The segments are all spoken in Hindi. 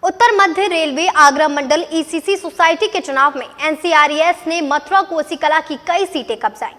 उत्तर मध्य रेलवे आगरा मंडल ईसीसी सोसाइटी के चुनाव में एनसीआरईएस ने मथुरा कोसीकला की कई सीटें कब्जाई।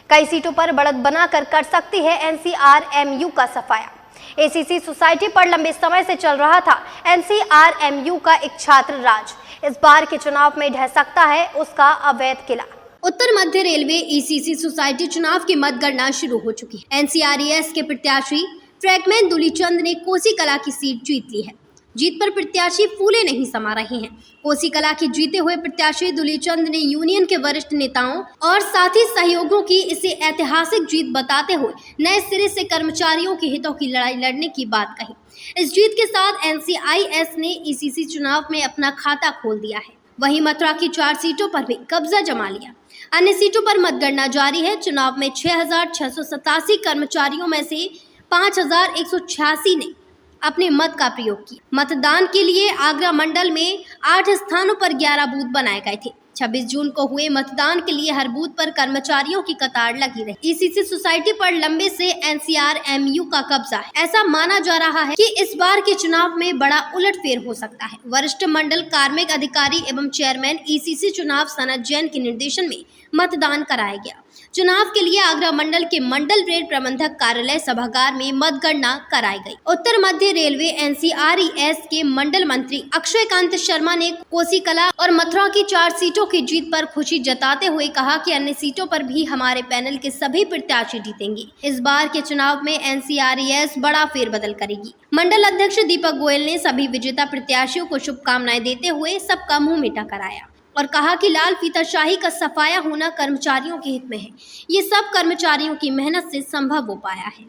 कई सीटों पर बढ़त बनाकर कर सकती है एनसीआरएमयू का सफाया। एसीसी सोसाइटी पर लंबे समय से चल रहा था एनसीआरएमयू का एक छात्र राज। इस बार के चुनाव में ढह सकता है उसका अवैध किला। उत्तर मध्य रेलवे ईसीसी सोसाइटी चुनाव की मतगणना शुरू हो चुकी है। एनसीआरईएस के प्रत्याशी फ्रैगमेंट दुलीचंद ने कोसीकला की सीट जीत ली है। जीत पर प्रत्याशी फूले नहीं समा रहे हैं। कोसीकला के जीते हुए प्रत्याशी दुलीचंद ने यूनियन के वरिष्ठ नेताओं और साथी सहयोगियों की इसे ऐतिहासिक जीत बताते हुए नए सिरे से कर्मचारियों के हितों की लड़ाई लड़ने की बात कही। इस जीत के साथ एनसीआरईएस ने ईसीसी चुनाव में अपना खाता खोल दिया है। वहीं मथुरा की 4 सीटों पर भी कब्जा जमा लिया। अन्य सीटों पर मतगणना जारी है। चुनाव में 6,687 कर्मचारियों में से 5,186 ने अपने मत का प्रयोग किया। मतदान के लिए आगरा मंडल में 8 स्थानों पर 11 बूथ बनाए गए थे। 26 जून को हुए मतदान के लिए हर बूथ पर कर्मचारियों की कतार लगी रही। ईसीसी सोसाइटी पर लंबे से एनसीआरएमयू का कब्जा है। ऐसा माना जा रहा है कि इस बार के चुनाव में बड़ा उलटफेर हो सकता है। वरिष्ठ मंडल कार्मिक अधिकारी एवं चेयरमैन ईसीसी चुनाव सनत जैन के निर्देशन में मतदान कराया गया। चुनाव के लिए आगरा मंडल के मंडल रेल प्रबंधक कार्यालय सभागार में मतगणना कराई गई। उत्तर मध्य रेलवे एनसीआरईएस के मंडल मंत्री अक्षयकांत शर्मा ने कोसीकला और मथुरा की 4 सीटों की जीत पर खुशी जताते हुए कहा कि अन्य सीटों पर भी हमारे पैनल के सभी प्रत्याशी जीतेंगे। इस बार के चुनाव में एनसीआरईएस बड़ा फेरबदल करेगी। मंडल अध्यक्ष दीपक गोयल ने सभी विजेता प्रत्याशियों को शुभकामनाएं देते हुए सबका मुंह मीठा कराया और कहा कि लाल फीताशाही का सफाया होना कर्मचारियों के हित में है। ये सब कर्मचारियों की मेहनत से संभव हो पाया है।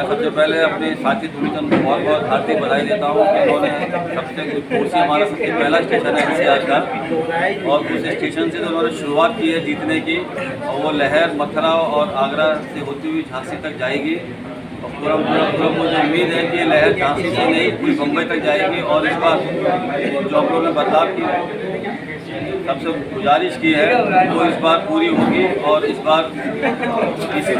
सबसे पहले अपने साथी दुलीचंद को बहुत बहुत हार्दिक बधाई देता हूँ कि उन्होंने कोसी हमारा सबसे पहला स्टेशन है एनसीआर का, और उस स्टेशन से तो उन्होंने शुरुआत की है जीतने की, और वो लहर मथुरा और आगरा से होती हुई झांसी तक जाएगी। और पूरा मुझे उम्मीद है कि ये लहर झांसी से नहीं पूरी बम्बई तक जाएगी। और इस बार जो हम लोगों ने बदलाव की सबसे गुजारिश की है वो इस बार पूरी होगी। और इस बार इसी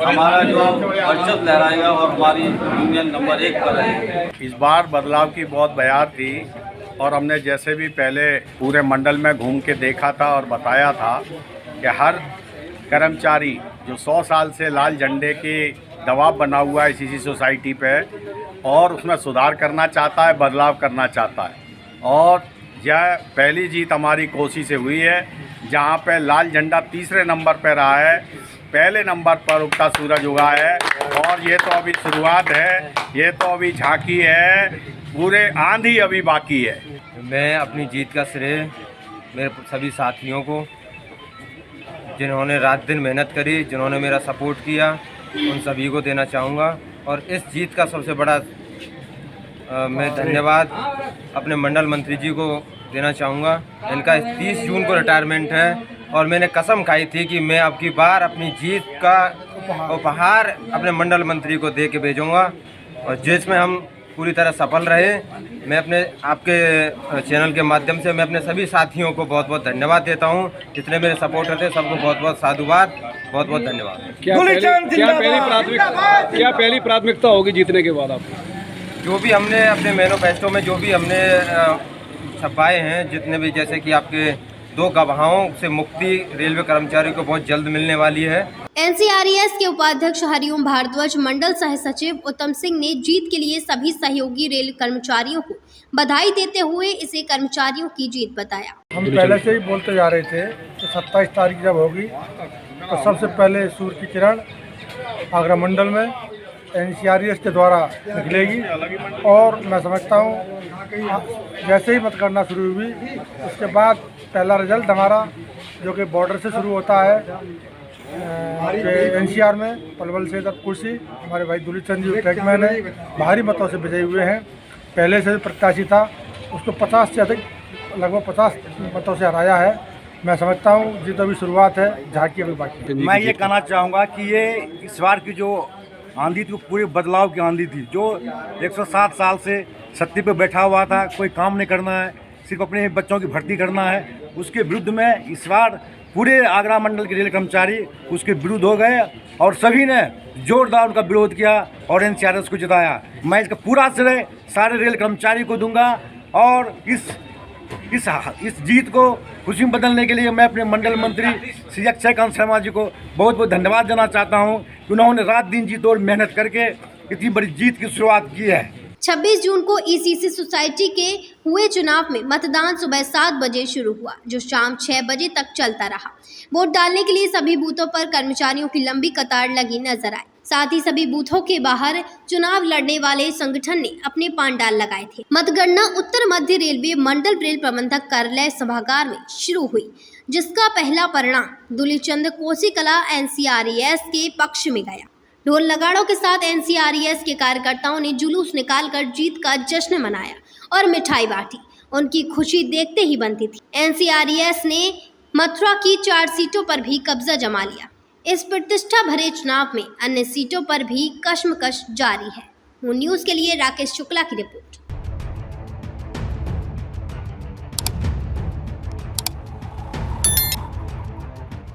हमारा जो वर्चस्व लहराएगा और हमारी यूनियन नंबर 1 पर रहेगी। इस बार बदलाव की बहुत बयार थी और हमने जैसे भी पहले पूरे मंडल में घूम के देखा था और बताया था कि हर कर्मचारी जो 100 साल से लाल झंडे के दबाव बना हुआ है ईसीसी सोसाइटी पे और उसमें सुधार करना चाहता है, बदलाव करना चाहता है। और यह पहली जीत हमारी कोसी से हुई है, जहां पे लाल झंडा तीसरे नंबर पर रहा है, पहले नंबर पर उगता सूरज उगा है। और ये तो अभी शुरुआत है, ये तो अभी झांकी है, पूरे आंधी अभी बाकी है। मैं अपनी जीत का श्रेय मेरे सभी साथियों को, जिन्होंने रात दिन मेहनत करी, जिन्होंने मेरा सपोर्ट किया, उन सभी को देना चाहूँगा। और इस जीत का सबसे बड़ा मैं धन्यवाद अपने मंडल मंत्री जी को देना चाहूँगा। इनका 30 जून को रिटायरमेंट है और मैंने कसम खाई थी कि मैं अब की बार अपनी जीत का उपहार अपने मंडल मंत्री को दे के भेजूँगा, और जिसमें हम पूरी तरह सफल रहे। मैं अपने आपके चैनल के माध्यम से मैं अपने सभी साथियों को बहुत बहुत धन्यवाद देता हूँ, जितने मेरे सपोर्टर थे सबको बहुत बहुत साधुवाद, बहुत बहुत धन्यवाद। क्या पहली प्राथमिकता होगी जीतने के बाद आपको? जो भी हमने अपने मैनिफेस्टो में जो भी हमने छपाए हैं, जितने भी, जैसे कि आपके 2 गवाहों से मुक्ति रेलवे कर्मचारियों को बहुत जल्द मिलने वाली है। एनसीआरईएस के उपाध्यक्ष हरिओम भारद्वाज, मंडल सह सचिव उत्तम सिंह ने जीत के लिए सभी सहयोगी रेल कर्मचारियों को बधाई देते हुए इसे कर्मचारियों की जीत बताया। हम पहले से ही बोलते जा रहे थे कि 27 तारीख जब होगी तो सबसे पहले सूर्य की किरण आगरा मंडल में एनसीआरईएस के द्वारा निकलेगी। और मैं समझता हूँ जैसे ही मतगणना शुरू हुई उसके बाद पहला रिजल्ट हमारा जो कि बॉर्डर से शुरू होता है एनसीआर में पलवल से तक कुर्सी हमारे भाई दुलीचंद जी ट्रैकमैन है, भारी मतों से विजयी हुए हैं। पहले से प्रत्याशी था, उसको 50 से अधिक, लगभग 50 मतों से हराया है। मैं समझता हूँ जीत अभी शुरुआत है, झांकी अभी बाकी है। मैं ये कहना चाहूँगा कि ये इस बार की जो आंधी थी, पूरे बदलाव की आंधी थी। जो 107 साल से सत्ते पे बैठा हुआ था, कोई काम नहीं करना है, सिर्फ अपने बच्चों की भर्ती करना है, उसके विरुद्ध में इस बार पूरे आगरा मंडल के रेल कर्मचारी उसके विरुद्ध हो गए और सभी ने जोरदार उनका विरोध किया और एनसीआरएस को जिताया। मैं इसका पूरा श्रेय सारे रेल कर्मचारी को दूंगा और इस जीत को खुशी में बदलने के लिए मैं अपने मंडल मंत्री श्री अक्षयकांत शर्मा जी को बहुत बहुत धन्यवाद देना चाहता हूं कि उन्होंने रात दिन जी तोड़ मेहनत करके इतनी बड़ी जीत की शुरुआत की है। 26 जून को ईसीसी सोसाइटी के हुए चुनाव में मतदान सुबह 7 बजे शुरू हुआ, जो शाम 6 बजे तक चलता रहा। वोट डालने के लिए सभी बूथों पर कर्मचारियों की लंबी कतार लगी नजर आई। साथ ही सभी बूथों के बाहर चुनाव लड़ने वाले संगठन ने अपने पांडाल लगाए थे। मतगणना उत्तर मध्य रेलवे मंडल रेल प्रबंधक कार्यालय सभागार में शुरू हुई, जिसका पहला परिणाम दुलीचंद कोसीकला एनसीआरएस के पक्ष में गया। ढोल नगाड़ों के साथ एनसीआरएस के कार्यकर्ताओं ने जुलूस निकालकर जीत का जश्न मनाया और मिठाई बांटी। उनकी खुशी देखते ही बनती थी। एनसीआरएस ने मथुरा की 4 सीटों पर भी कब्जा जमा लिया। इस प्रतिष्ठा भरे चुनाव में अन्य सीटों पर भी कश्मकश जारी है। न्यूज़ के लिए राकेश शुक्ला की रिपोर्ट।